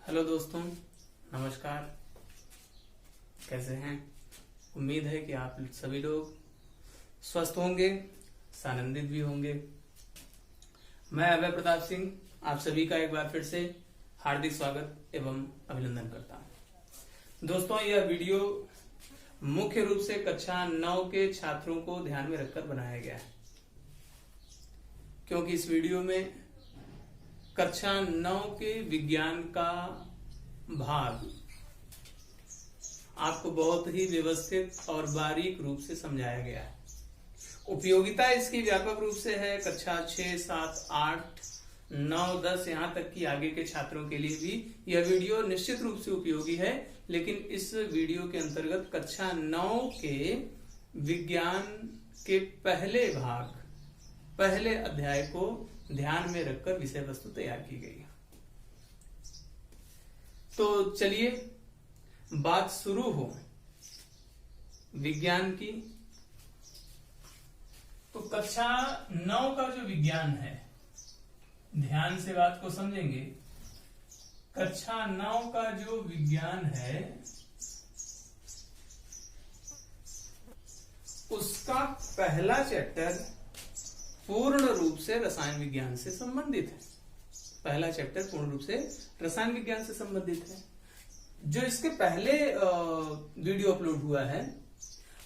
Hello दोस्तों, नमस्कार। कैसे हैं? उम्मीद है कि आप सभी लोग स्वस्थ होंगे, सानंदित भी होंगे। मैं अभय प्रताप सिंह आप सभी का एक बार फिर से हार्दिक स्वागत एवं अभिनंदन करता हूं। दोस्तों, यह वीडियो मुख्य रूप से कक्षा 9 के छात्रों को ध्यान में रखकर बनाया गया है, क्योंकि इस वीडियो में कक्षा 9 के विज्ञान का भाग आपको बहुत ही व्यवस्थित और बारीक रूप से समझाया गया है। उपयोगिता इसकी व्यापक रूप से है। कक्षा 6, 7, 8, 9, 10 यहाँ तक कि आगे के छात्रों के लिए भी यह वीडियो निश्चित रूप से उपयोगी है। लेकिन इस वीडियो के अंतर्गत कक्षा 9 के विज्ञान के पहले भाग, पहले अध्याय को ध्यान में रखकर विषय वस्तु तैयार की गई है। तो चलिए बात शुरू हो विज्ञान की। तो कक्षा 9 का जो विज्ञान है, ध्यान से बात को समझेंगे। कक्षा 9 का जो विज्ञान है उसका पहला चैप्टर पूर्ण रूप से रसायन विज्ञान से संबंधित है। पहला चैप्टर पूर्ण रूप से रसायन विज्ञान से संबंधित है। जो इसके पहले वीडियो अपलोड हुआ है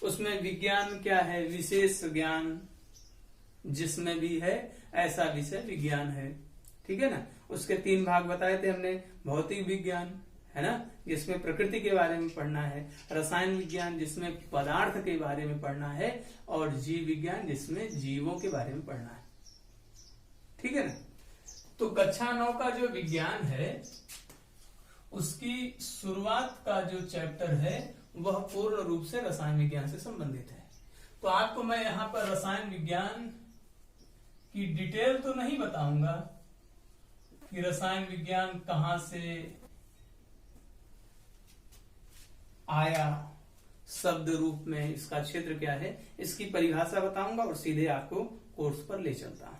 उसमें विज्ञान क्या है, विशेष ज्ञान जिसमें भी है ऐसा विषय विज्ञान है, ठीक है ना। उसके 3 भाग बताए थे हमने। भौतिक विज्ञान है ना, जिसमें प्रकृति के बारे में पढ़ना है। रसायन विज्ञान जिसमें पदार्थ के बारे में पढ़ना है। और जीव विज्ञान जिसमें जीवों के बारे में पढ़ना है, ठीक है ना। तो कक्षा 9 का जो विज्ञान है उसकी शुरुआत का जो चैप्टर है वह पूर्ण रूप से रसायन विज्ञान से संबंधित है। तो आपको मैं यहाँ पर रसायन विज्ञान की डिटेल तो नहीं बताऊंगा कि रसायन विज्ञान कहाँ से आया, शब्द रूप में इसका क्षेत्र क्या है, इसकी परिभाषा बताऊंगा और सीधे आपको कोर्स पर ले चलता हूं।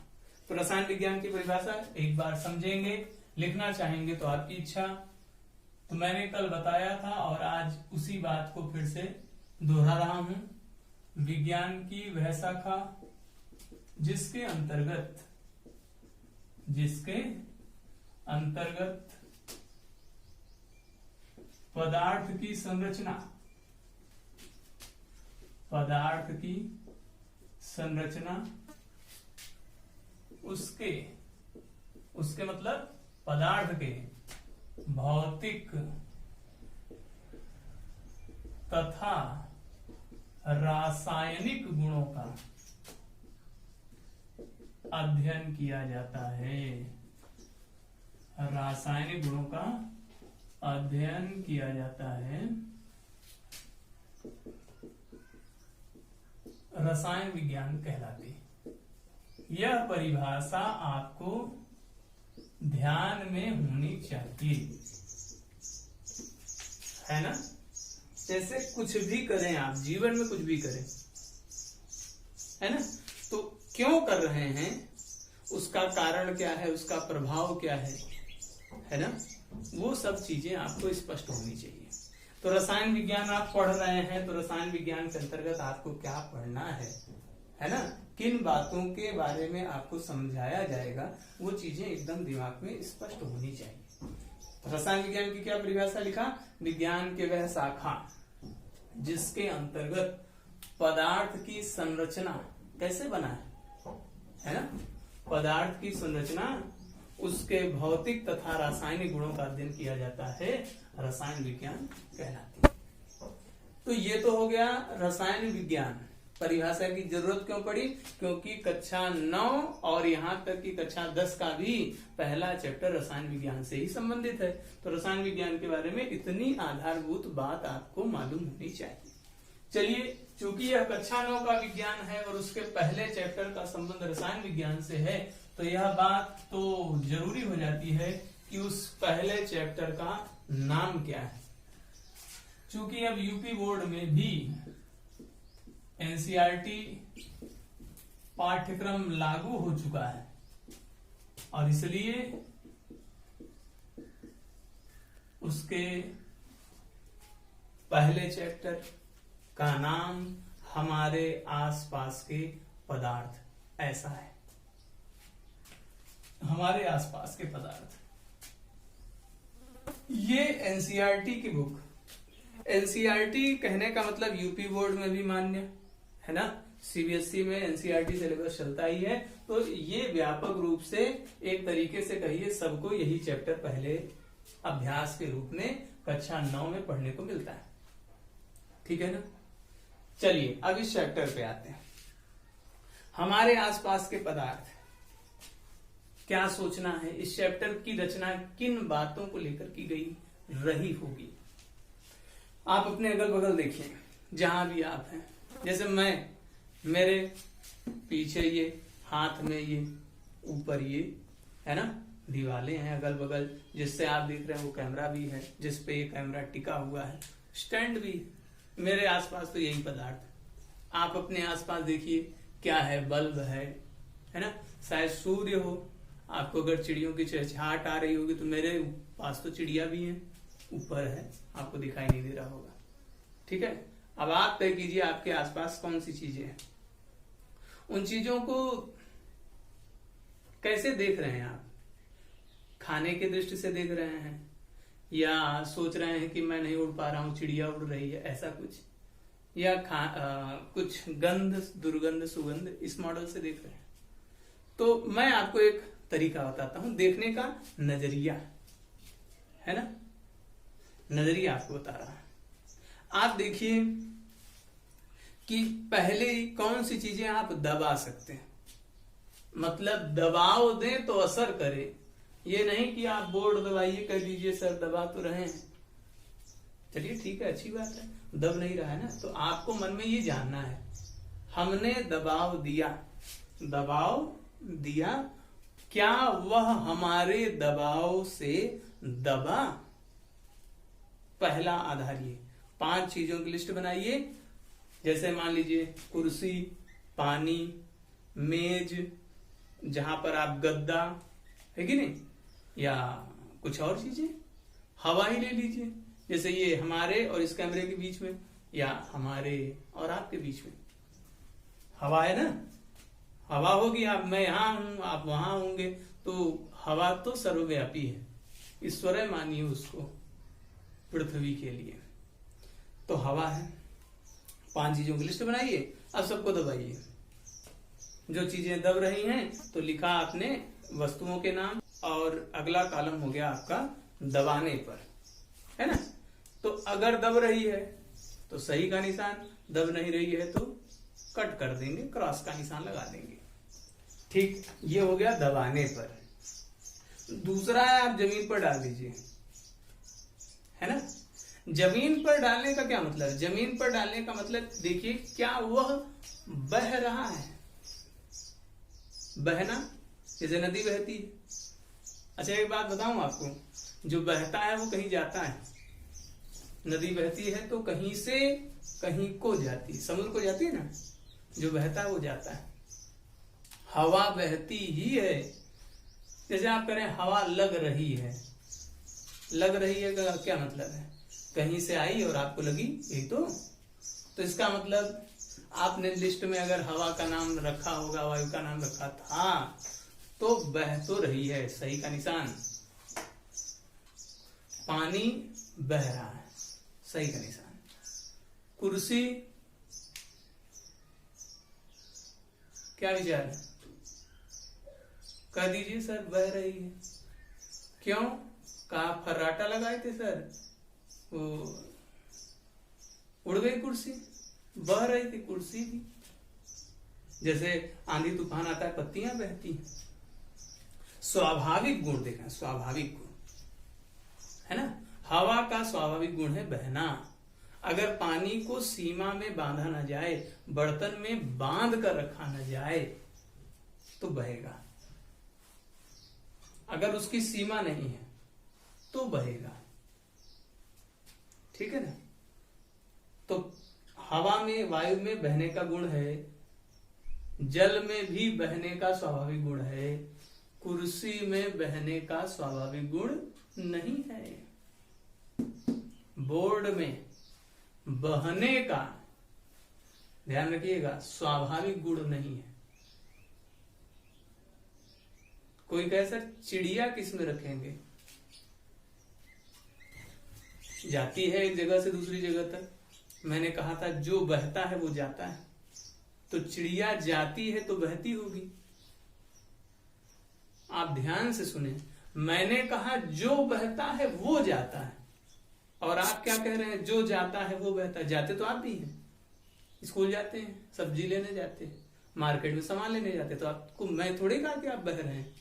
तो रसायन विज्ञान की परिभाषा एक बार समझेंगे, लिखना चाहेंगे तो आपकी इच्छा। तो मैंने कल बताया था और आज उसी बात को फिर से दोहरा रहा हूं। विज्ञान की वह शाखा जिसके अंतर्गत पदार्थ की संरचना, उसके मतलब पदार्थ के भौतिक तथा रासायनिक गुणों का अध्ययन किया जाता है। रासायनिक गुणों का अध्ययन किया जाता है। रसायन विज्ञान कहलाती है। यह परिभाषा आपको ध्यान में होनी चाहिए, है ना। जैसे कुछ भी करें आप, जीवन में कुछ भी करें, है ना, तो क्यों कर रहे हैं, उसका कारण क्या है, उसका प्रभाव क्या है ना, वो सब चीजें आपको स्पष्ट होनी चाहिए। तो रसायन विज्ञान आप पढ़ रहे हैं तो रसायन विज्ञान के अंतर्गत आपको क्या पढ़ना है ना, किन बातों के बारे में आपको समझाया जाएगा, वो चीजें एकदम दिमाग में स्पष्ट होनी चाहिए। रसायन विज्ञान की क्या परिभाषा लिखा, विज्ञान के वह शाखा जिसके अंतर्गत पदार्थ की संरचना कैसे बना है ना, पदार्थ की संरचना, उसके भौतिक तथा रासायनिक गुणों का अध्ययन किया जाता है, रसायन विज्ञान कहलाती है। तो ये तो हो गया रसायन विज्ञान। परिभाषा की जरूरत क्यों पड़ी, क्योंकि कक्षा 9 और यहाँ तक कि कक्षा 10 का भी पहला चैप्टर रसायन विज्ञान से ही संबंधित है। तो रसायन विज्ञान के बारे में इतनी आधारभूत बात आपको मालूम होनी चाहिए। चलिए, चूंकि यह कक्षा 9 का विज्ञान है और उसके पहले चैप्टर का संबंध रसायन विज्ञान से है, तो यह बात तो जरूरी हो जाती है कि उस पहले चैप्टर का नाम क्या है। चूंकि अब यूपी बोर्ड में भी एनसीईआरटी पाठ्यक्रम लागू हो चुका है और इसलिए उसके पहले चैप्टर का नाम हमारे आसपास के पदार्थ ऐसा है। हमारे आसपास के पदार्थ, ये एनसीईआरटी की बुक। एनसीईआरटी कहने का मतलब यूपी बोर्ड में भी मान्य है ना, सीबीएसई में एनसीईआरटी सिलेबस चलता ही है, तो ये व्यापक रूप से एक तरीके से कहिए सबको यही चैप्टर पहले अभ्यास के रूप में कक्षा 9 में पढ़ने को मिलता है। ठीक है ना। चलिए अब इस चैप्टर पे आते हैं। हमारे आसपास के पदार्थ, क्या सोचना है, इस चैप्टर की रचना किन बातों को लेकर की गई रही होगी। आप अपने अगल बगल देखिए, जहां भी आप हैं, जैसे मेरे पीछे ये, हाथ में ये, ऊपर ये है ना, दीवारें हैं अगल बगल, जिससे आप देख रहे हैं वो कैमरा भी है, जिसपे ये कैमरा टिका हुआ है, स्टैंड भी है। मेरे आसपास तो यही पदार्थ। आप अपने आसपास देखिए, क्या है, बल्ब है ना, शायद सूर्य हो। आपको अगर चिड़ियों की चहचहाहट आ रही होगी तो मेरे पास तो चिड़िया भी है, ऊपर है, आपको दिखाई नहीं दे रहा होगा। ठीक है। अब आप तय कीजिए आपके आसपास कौन सी चीजें हैं, उन चीजों को कैसे देख रहे हैं आप। खाने की दृष्टि से देख रहे हैं, या सोच रहे हैं कि मैं नहीं उड़ पा रहा हूं, चिड़िया उड़ रही है, ऐसा कुछ, या कुछ गंध, दुर्गंध, सुगंध, इस मॉडल से देख रहे हैं। तो मैं आपको एक तरीका बताता हूं देखने का, नजरिया है ना, नजरिया आपको बता रहा है। आप देखिए कि पहले कौन सी चीजें आप दबा सकते हैं, मतलब दबाव दें तो असर करे। ये नहीं कि आप बोर्ड दबाइए, कह दीजिए सर दबा तो रहे हैं, चलिए ठीक है, अच्छी बात है, दब नहीं रहा है ना, तो आपको मन में ये जानना है, हमने दबाव दिया, क्या वह हमारे दबाव से दबा। पहला आधार ये, 5 चीजों की लिस्ट बनाइए, जैसे मान लीजिए कुर्सी, पानी, मेज, जहां पर आप गद्दा है कि नहीं, या कुछ और चीजें, हवा ही ले लीजिए, जैसे ये हमारे और इस कैमरे के बीच में, या हमारे और आपके बीच में हवा है ना, हवा होगी, आप, मैं यहां हूं, आप वहां होंगे, तो हवा तो सर्वव्यापी है, ईश्वर मानिए उसको पृथ्वी के लिए, तो हवा है। 5 चीजों की लिस्ट बनाइए, अब सबको दबाइए। जो चीजें दब रही हैं तो लिखा आपने वस्तुओं के नाम, और अगला कॉलम हो गया आपका दबाने पर, है ना। तो अगर दब रही है तो सही का निशान, दब नहीं रही है तो कट कर देंगे, क्रॉस का निशान लगा देंगे। ठीक, ये हो गया दबाने पर। दूसरा है आप जमीन पर डाल दीजिए, है ना। जमीन पर डालने का क्या मतलब, जमीन पर डालने का मतलब देखिए, क्या वह बह रहा है, बहना, जैसे नदी बहती है। अच्छा एक बात बताऊं आपको, जो बहता है वो कहीं जाता है, नदी बहती है तो कहीं से कहीं को जाती है, समुद्र को जाती है ना, जो बहता है वो जाता है। हवा बहती ही है, जैसे आप कह रहे हैं हवा लग रही है, लग रही है का क्या मतलब है, कहीं से आई और आपको लगी, यही तो इसका मतलब आपने लिस्ट में अगर हवा का नाम रखा होगा, वायु का नाम रखा था, तो बह तो रही है, सही का निशान। पानी बह रहा है, सही का निशान। कुर्सी, क्या विचार है, कह दीजिए सर बह रही है, क्यों, कहा फर्राटा लगाए थे सर, वो उड़ गई कुर्सी, बह रही थी कुर्सी भी। जैसे आंधी तूफान आता है, पत्तियां बहती हैं। स्वाभाविक गुण देखना, स्वाभाविक गुण है ना, हवा का स्वाभाविक गुण है बहना। अगर पानी को सीमा में बांधा न जाए, बर्तन में बांध कर रखा न जाए तो बहेगा, अगर उसकी सीमा नहीं है तो बहेगा, ठीक है ना। तो हवा में, वायु में बहने का गुण है, जल में भी बहने का स्वाभाविक गुण है, कुर्सी में बहने का स्वाभाविक गुण नहीं है। बोर्ड में बहने का, ध्यान रखिएगा, स्वाभाविक गुण नहीं है। कोई कहे सर चिड़िया किस में रखेंगे, जाती है एक जगह से दूसरी जगह तक। मैंने कहा था जो बहता है वो जाता है, तो चिड़िया जाती है तो बहती होगी। आप ध्यान से सुने, मैंने कहा जो बहता है वो जाता है, और आप क्या कह रहे हैं, जो जाता है वो बहता है। जाते तो आप भी हैं, स्कूल जाते हैं, सब्जी लेने जाते हैं, मार्केट में सामान लेने जाते हैं, तो आपको मैं थोड़ी कहा कि आप बह रहे हैं।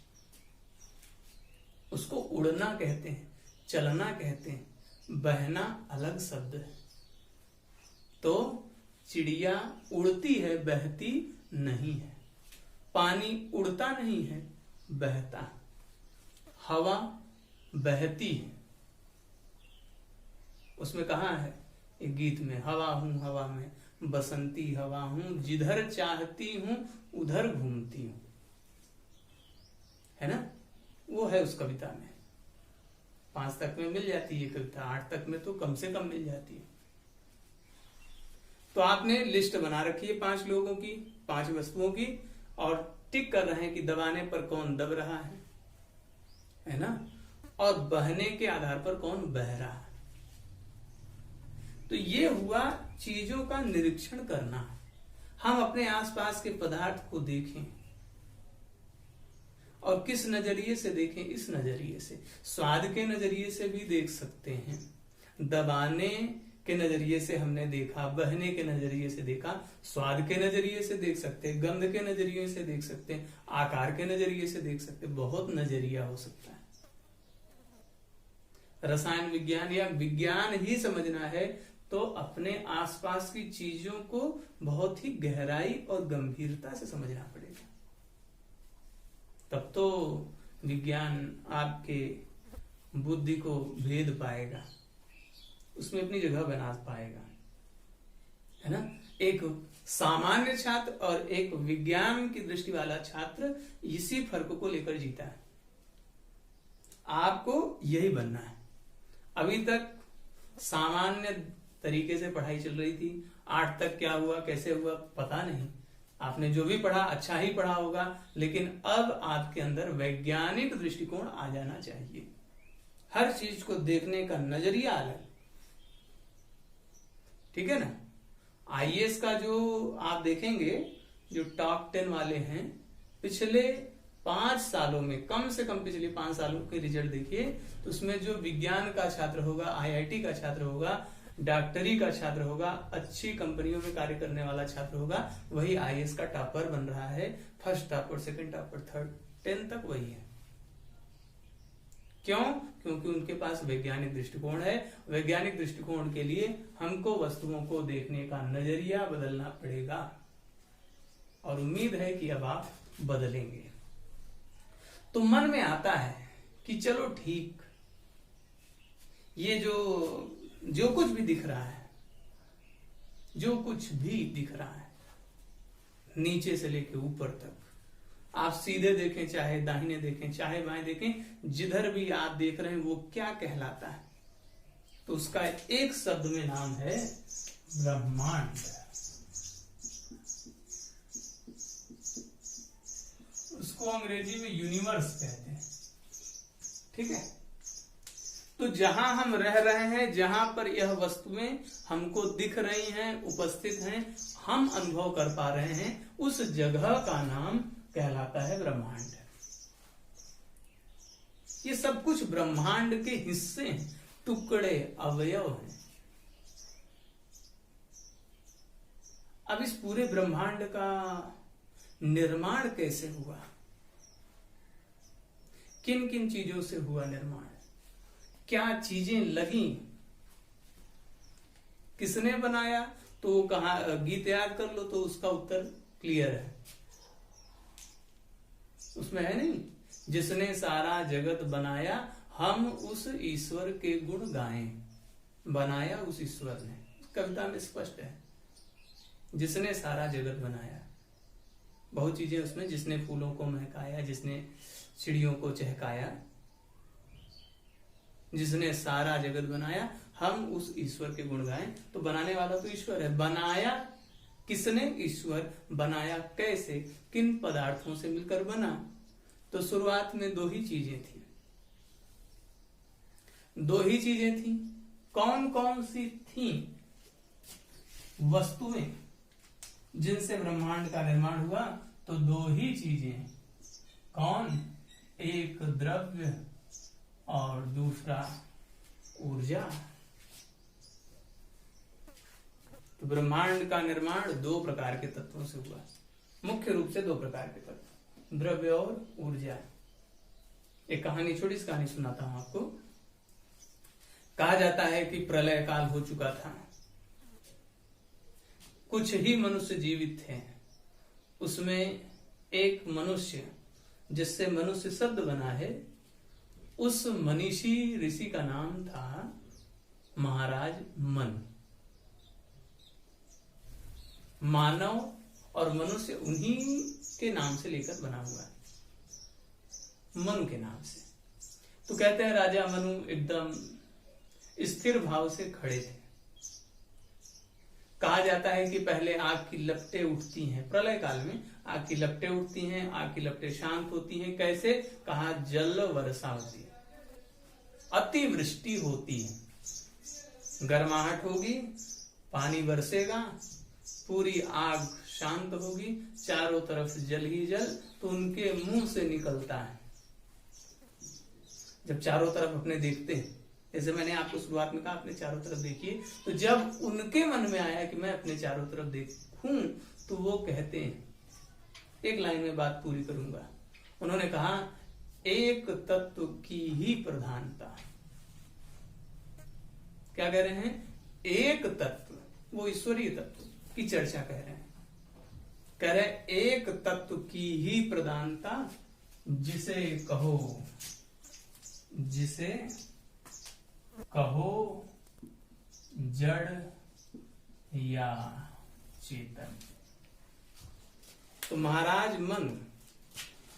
उसको उड़ना कहते हैं, चलना कहते हैं, बहना अलग शब्द है। तो चिड़िया उड़ती है, बहती नहीं है। पानी उड़ता नहीं है, बहता है। हवा बहती है, उसमें कहा है एक गीत में, हवा हूं हवा में बसंती हवा हूं, जिधर चाहती हूं उधर घूमती हूं, है ना, वो है उस कविता में। 5 तक में मिल जाती है कविता, 8 तक में तो कम से कम मिल जाती है। तो आपने लिस्ट बना रखी है 5 लोगों की, 5 वस्तुओं की, और टिक कर रहे हैं कि दबाने पर कौन दब रहा है ना, और बहने के आधार पर कौन बह रहा है। तो ये हुआ चीजों का निरीक्षण करना। हम अपने आसपास के पदार्थ को देखें, और किस नजरिए से देखें, इस नजरिए से। स्वाद के नजरिए से भी देख सकते हैं, दबाने के नजरिए से हमने देखा, बहने के नजरिए से देखा, स्वाद के नजरिए से देख सकते हैं, गंध के नजरिए से देख सकते हैं, आकार के नजरिए से देख सकते हैं, बहुत नजरिया हो सकता है। रसायन विज्ञान या विज्ञान ही समझना है तो अपने आसपास की चीजों को बहुत ही गहराई और गंभीरता से समझना पड़ेगा, तब तो विज्ञान आपके बुद्धि को भेद पाएगा, उसमें अपनी जगह बना पाएगा, है ना। एक सामान्य छात्र और एक विज्ञान की दृष्टि वाला छात्र इसी फर्क को लेकर जीता है। आपको यही बनना है। अभी तक सामान्य तरीके से पढ़ाई चल रही थी, 8 तक क्या हुआ कैसे हुआ पता नहीं, आपने जो भी पढ़ा अच्छा ही पढ़ा होगा, लेकिन अब आपके अंदर वैज्ञानिक दृष्टिकोण आ जाना चाहिए। हर चीज को देखने का नजरिया अलग, ठीक है ना। आईएएस का जो आप देखेंगे, जो टॉप 10 वाले हैं, पिछले 5 सालों में, कम से कम पिछले 5 सालों के रिजल्ट देखिए, तो उसमें जो विज्ञान का छात्र होगा, आईआईटी का छात्र होगा, डॉक्टरी का छात्र होगा, अच्छी कंपनियों में कार्य करने वाला छात्र होगा, वही आईएएस का टॉपर बन रहा है। First topper, second topper, third, 10 तक वही है। क्यों? क्योंकि उनके पास वैज्ञानिक दृष्टिकोण है। वैज्ञानिक दृष्टिकोण के लिए हमको वस्तुओं को देखने का नजरिया बदलना पड़ेगा, और उम्मीद है कि अब आप बदलेंगे। तो मन में आता है कि चलो ठीक, ये जो कुछ भी दिख रहा है, जो कुछ भी दिख रहा है, नीचे से लेके ऊपर तक, आप सीधे देखें चाहे दाहिने देखें चाहे बाएं देखें, जिधर भी आप देख रहे हैं वो क्या कहलाता है? तो उसका एक शब्द में नाम है ब्रह्मांड। उसको अंग्रेजी में यूनिवर्स कहते हैं, ठीक है। तो जहां हम रह रहे हैं, जहां पर यह वस्तुएं हमको दिख रही हैं, उपस्थित हैं, हम अनुभव कर पा रहे हैं, उस जगह का नाम कहलाता है ब्रह्मांड। ये सब कुछ ब्रह्मांड के हिस्से हैं, टुकड़े, अवयव हैं। अब इस पूरे ब्रह्मांड का निर्माण कैसे हुआ? किन किन चीजों से हुआ निर्माण? क्या चीजें लगी? किसने बनाया? तो कहा, गीत याद कर लो तो उसका उत्तर क्लियर है, उसमें है नहीं, जिसने सारा जगत बनाया हम उस ईश्वर के गुण गाएं। बनाया उस ईश्वर ने, कविता में स्पष्ट है, जिसने सारा जगत बनाया। बहुत चीजें उसमें, जिसने फूलों को महकाया, जिसने चिड़ियों को चहकाया, जिसने सारा जगत बनाया हम उस ईश्वर के गुण गाएं। तो बनाने वाला तो ईश्वर है। बनाया किसने? ईश्वर। बनाया कैसे? किन पदार्थों से मिलकर बना? तो शुरुआत में दो ही चीजें थी। दो ही चीजें थी। कौन कौन सी थी वस्तुएं जिनसे ब्रह्मांड का निर्माण हुआ? तो दो ही चीजें। कौन? एक द्रव्य और दूसरा ऊर्जा। तो ब्रह्मांड का निर्माण दो प्रकार के तत्वों से हुआ, मुख्य रूप से दो प्रकार के तत्व, द्रव्य और ऊर्जा। एक कहानी, छोटी सी कहानी सुनाता हूं आपको। कहा जाता है कि प्रलय काल हो चुका था, कुछ ही मनुष्य जीवित थे। उसमें एक मनुष्य, जिससे मनुष्य शब्द बना है, उस मनीषी ऋषि का नाम था महाराज मन। मानव और मनुष्य उन्हीं के नाम से लेकर बना हुआ है, मनु के नाम से। तो कहते हैं राजा मनु एकदम स्थिर भाव से खड़े थे। कहा जाता है कि पहले आग की लपटें उठती हैं, प्रलय काल में आग की लपटें उठती हैं, आग की लपटें शांत होती हैं। कैसे? कहा जल वर्षा होती है, अतिवृष्टि होती है, गर्माहट होगी, पानी बरसेगा, पूरी आग शांत होगी, चारों तरफ जल ही जल। तो उनके मुंह से निकलता है, जब चारों तरफ अपने देखते हैं, जैसे मैंने आपको शुरुआत में कहा अपने चारों तरफ देखिए, तो जब उनके मन में आया कि मैं अपने चारों तरफ देखूं, तो वो कहते हैं, एक लाइन में बात पूरी करूंगा, उन्होंने कहा एक तत्व की ही प्रधानता। क्या कह रहे हैं? एक तत्व, वो ईश्वरीय तत्व की चर्चा कह रहे हैं। कह रहे एक तत्व की ही प्रधानता, जिसे कहो जड़ या चेतन। तो महाराज मन,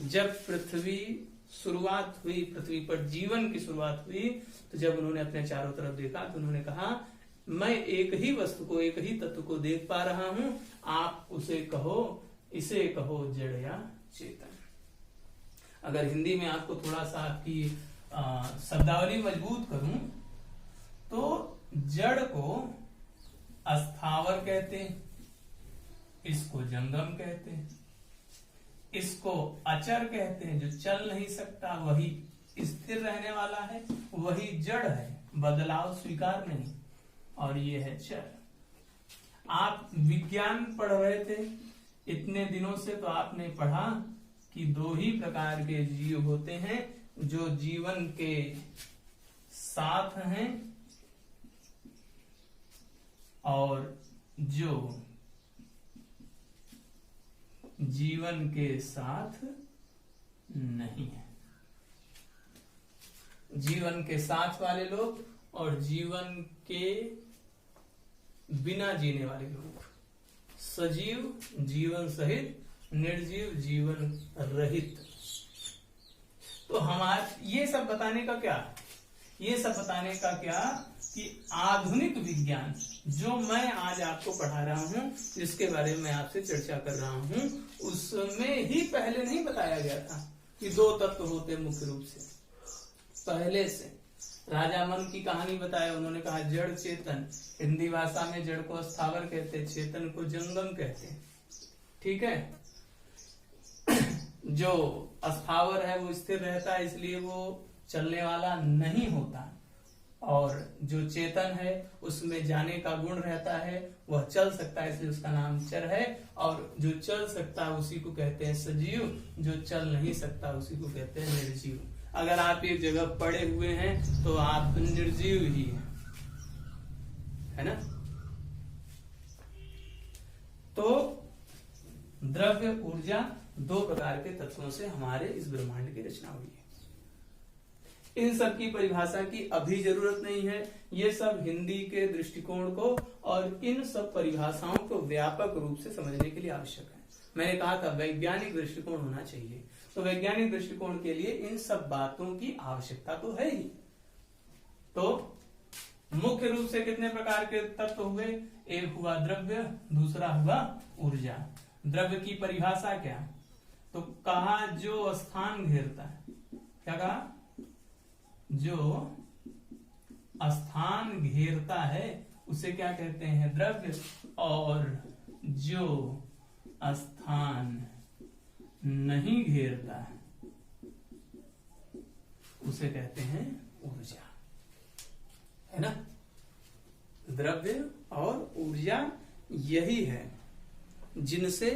जब पृथ्वी शुरुआत हुई, पृथ्वी पर जीवन की शुरुआत हुई, तो जब उन्होंने अपने चारों तरफ देखा तो उन्होंने कहा मैं एक ही वस्तु को, एक ही तत्व को देख पा रहा हूं, आप उसे कहो, इसे कहो जड़ या चेतन। अगर हिंदी में आपको थोड़ा सा आपकी शब्दावली मजबूत करूं, तो जड़ को अस्थावर कहते हैं, इसको जंगम कहते हैं, इसको अचर कहते हैं, जो चल नहीं सकता, वही स्थिर रहने वाला है, वही जड़ है, बदलाव स्वीकार नहीं, और ये है चर। आप विज्ञान पढ़ रहे थे इतने दिनों से, तो आपने पढ़ा कि दो ही प्रकार के जीव होते हैं, जो जीवन के साथ हैं और जो जीवन के साथ नहीं है। जीवन के साथ वाले लोग और जीवन के बिना जीने वाले लोग, सजीव जीवन सहित, निर्जीव जीवन रहित। तो ये सब बताने का क्या? ये सब बताने का क्या कि आधुनिक विज्ञान जो मैं आज आपको पढ़ा रहा हूं, जिसके बारे में आपसे चर्चा कर रहा हूं, उसमें ही पहले नहीं बताया गया था कि दो तत्व होते मुख्य रूप से। पहले से राजा मन की कहानी बताया, उन्होंने कहा जड़ चेतन। हिंदी भाषा में जड़ को स्थावर कहते हैं, चेतन को जंगम कहते हैं। ठीक है। जो अस्थावर है वो स्थिर रहता है, इसलिए वो चलने वाला नहीं होता, और जो चेतन है उसमें जाने का गुण रहता है, वह चल सकता है, इसलिए उसका नाम चर है। और जो चल सकता है उसी को कहते हैं सजीव, जो चल नहीं सकता उसी को कहते हैं निर्जीव। अगर आप एक जगह पड़े हुए हैं तो आप निर्जीव ही हैं, है ना। तो द्रव्य ऊर्जा दो प्रकार के तत्वों से हमारे इस ब्रह्मांड की रचना हुई है। इन सब की परिभाषा की अभी जरूरत नहीं है, ये सब हिंदी के दृष्टिकोण को और इन सब परिभाषाओं को व्यापक रूप से समझने के लिए आवश्यक है। मैंने कहा था वैज्ञानिक दृष्टिकोण होना चाहिए, तो वैज्ञानिक दृष्टिकोण के लिए इन सब बातों की आवश्यकता तो है ही। तो मुख्य रूप से कितने प्रकार के तत्व हुए? एक हुआ द्रव्य, दूसरा हुआ ऊर्जा। द्रव्य की परिभाषा क्या? तो कहा जो स्थान घेरता है। क्या कहा? जो स्थान घेरता है उसे क्या कहते हैं? द्रव्य। और जो स्थान नहीं घेरता है उसे कहते हैं ऊर्जा, है ना। द्रव्य और ऊर्जा यही है जिनसे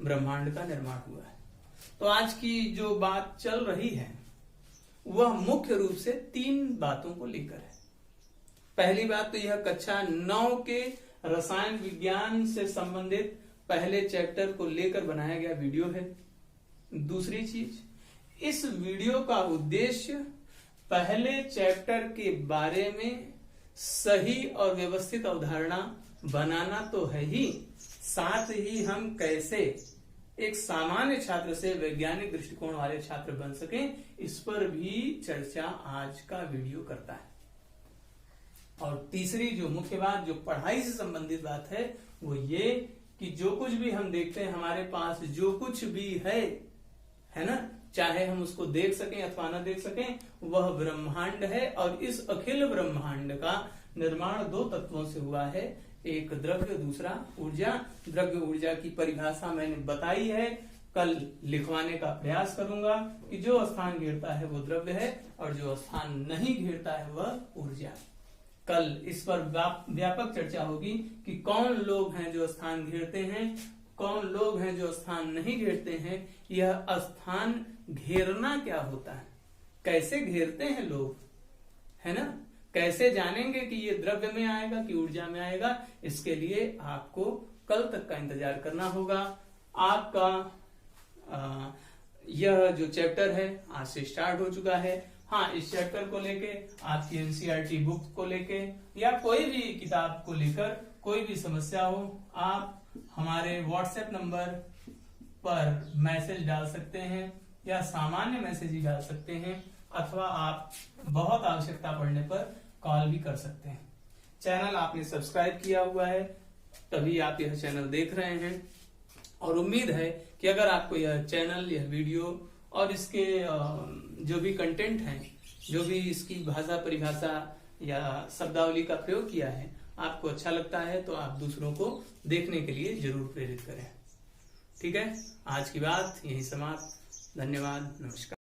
ब्रह्मांड का निर्माण हुआ है। तो आज की जो बात चल रही है वह मुख्य रूप से 3 बातों को लेकर है। पहली बात तो यह कक्षा 9 के रसायन विज्ञान से संबंधित पहले चैप्टर को लेकर बनाया गया वीडियो है। दूसरी चीज, इस वीडियो का उद्देश्य पहले चैप्टर के बारे में सही और व्यवस्थित अवधारणा बनाना तो है ही, साथ ही हम कैसे एक सामान्य छात्र से वैज्ञानिक दृष्टिकोण वाले छात्र बन सकें, इस पर भी चर्चा आज का वीडियो करता है। और तीसरी जो मुख्य बात, जो पढ़ाई से संबंधित बात है, वो ये कि जो कुछ भी हम देखते हैं, हमारे पास जो कुछ भी है ना, चाहे हम उसको देख सकें अथवा न देख सकें, वह ब्रह्मांड है। और इस अखिल ब्रह्मांड का निर्माण 2 तत्वों से हुआ है, एक द्रव्य, दूसरा ऊर्जा। द्रव्य ऊर्जा की परिभाषा मैंने बताई है, कल लिखवाने का प्रयास करूंगा कि जो स्थान घेरता है वो द्रव्य है और जो स्थान नहीं घेरता है वह ऊर्जा। कल इस पर व्यापक चर्चा होगी कि कौन लोग हैं जो स्थान घेरते हैं, कौन लोग हैं जो स्थान नहीं घेरते हैं, यह स्थान घेरना क्या होता है, कैसे घेरते हैं लोग, है ना। कैसे जानेंगे कि ये द्रव्य में आएगा कि ऊर्जा में आएगा, इसके लिए आपको कल तक का इंतजार करना होगा। आपका यह जो चैप्टर है आज से स्टार्ट हो चुका है। हाँ, इस चैप्टर को लेके, आपकी एनसीईआरटी बुक को लेके या कोई भी किताब को लेकर कोई भी समस्या हो, आप हमारे व्हाट्सएप नंबर पर मैसेज डाल सकते हैं या सामान्य मैसेज ही डाल सकते हैं, अथवा आप बहुत आवश्यकता पड़ने पर कॉल भी कर सकते हैं। चैनल आपने सब्सक्राइब किया हुआ है तभी आप यह चैनल देख रहे हैं, और उम्मीद है कि अगर आपको यह चैनल, यह वीडियो और इसके जो भी कंटेंट हैं, जो भी इसकी भाषा परिभाषा या शब्दावली का प्रयोग किया है, आपको अच्छा लगता है तो आप दूसरों को देखने के लिए जरूर प्रेरित करें। ठीक है, आज की बात यही समाप्त। धन्यवाद, नमस्कार।